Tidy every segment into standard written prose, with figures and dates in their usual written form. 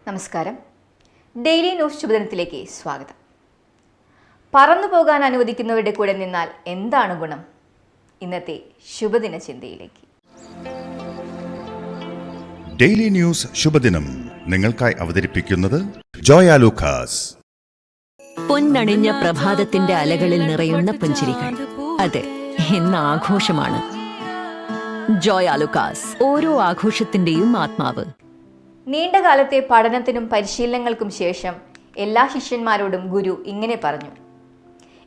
നമസ്കാരം. Daily news ശുഭദിനത്തിലേക്ക് സ്വാഗതം. പറന്നു പോകാൻ അനുവദിക്കുന്നവരുടെ കൂടെ നിന്നാൽ എന്താണ് ഗുണം? ഇന്നത്തെ ശുഭദിന ചിന്തയിലേക്ക്. ഡെയിലി ന്യൂസ് ശുഭദിനം നിങ്ങൾക്കായി അവതരിപ്പിക്കുന്നത് ജോയ ലൂക്കാസ്. പൊന്നണിഞ്ഞ പ്രഭാതത്തിന്റെ അലകളിൽ നിറയുന്ന പുഞ്ചിരികൾ. അതെ, ഇന്ന് ആഘോഷമാണ്. ജോയ ലൂക്കാസ്, ഓരോ ആഘോഷത്തിന്റെയും ആത്മാവ്. നീണ്ടകാലത്തെ പഠനത്തിനും പരിശീലനങ്ങൾക്കും ശേഷം എല്ലാ ശിഷ്യന്മാരോടും ഗുരു ഇങ്ങനെ പറഞ്ഞു: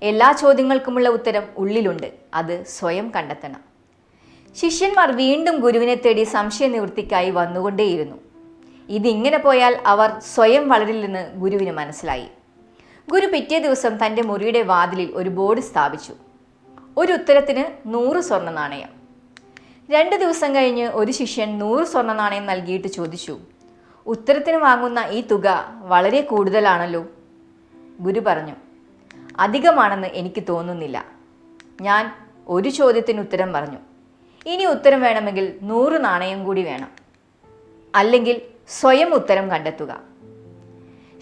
എല്ലാ ചോദ്യങ്ങൾക്കുമുള്ള ഉത്തരം ഉള്ളിലുണ്ട്, അത് സ്വയം കണ്ടെത്തണം. ശിഷ്യന്മാർ വീണ്ടും ഗുരുവിനെ തേടി സംശയ നിവൃത്തിക്കായി വന്നുകൊണ്ടേയിരുന്നു. ഇതിങ്ങനെ പോയാൽ അവർ സ്വയം വളരില്ലെന്ന് ഗുരുവിന് മനസ്സിലായി. ഗുരു പിറ്റേ ദിവസം തൻ്റെ മുറിയുടെ വാതിലിൽ ഒരു ബോർഡ് സ്ഥാപിച്ചു. ഒരു ഉത്തരത്തിന് 100 സ്വർണ്ണ നാണയം. 2 ദിവസം കഴിഞ്ഞ് ഒരു ശിഷ്യൻ 100 സ്വർണ്ണ നാണയം നൽകിയിട്ട് ചോദിച്ചു: ഉത്തരത്തിന് വാങ്ങുന്ന ഈ തുക വളരെ കൂടുതലാണല്ലോ. ഗുരു പറഞ്ഞു: അധികമാണെന്ന് എനിക്ക് തോന്നുന്നില്ല. ഞാൻ ഒരു ചോദ്യത്തിന് ഉത്തരം പറഞ്ഞു. ഇനി ഉത്തരം വേണമെങ്കിൽ 100 നാണയം കൂടി വേണം. അല്ലെങ്കിൽ സ്വയം ഉത്തരം കണ്ടെത്തുക.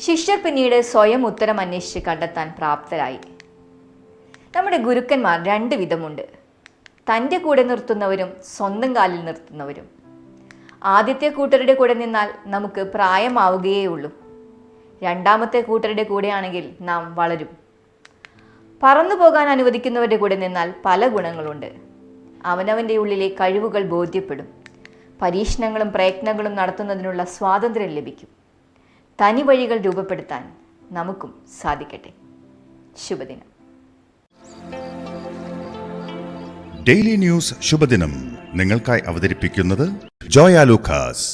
ശിഷ്യർ പിന്നീട് സ്വയം ഉത്തരം അന്വേഷിച്ച് കണ്ടെത്താൻ പ്രാപ്തരായി. നമ്മുടെ ഗുരുക്കന്മാർ 2 വിധമുണ്ട്: തൻ്റെ കൂടെ നിർത്തുന്നവരും സ്വന്തം കാലിൽ നിർത്തുന്നവരും. ആദ്യത്തെ കൂട്ടരുടെ കൂടെ നിന്നാൽ നമുക്ക് പ്രായമാവുകയേ ഉള്ളൂ. രണ്ടാമത്തെ കൂട്ടരുടെ കൂടെയാണെങ്കിൽ നാം വളരും. പറന്നു പോകാൻ അനുവദിക്കുന്നവരുടെ കൂടെ നിന്നാൽ പല ഗുണങ്ങളുണ്ട്. അവനവൻ്റെ ഉള്ളിലെ കഴിവുകൾ ബോധ്യപ്പെടും. പരീക്ഷണങ്ങളും പ്രയത്നങ്ങളും നടത്തുന്നതിനുള്ള സ്വാതന്ത്ര്യം ലഭിക്കും. തനി വഴികൾ രൂപപ്പെടുത്താൻ നമുക്കും സാധിക്കട്ടെ. ശുഭദിനം. ഡെയിലി ന്യൂസ് ശുഭദിനം നിങ്ങൾക്കായി അവതരിപ്പിക്കുന്നത് ജോയ ലൂക്കാസ്.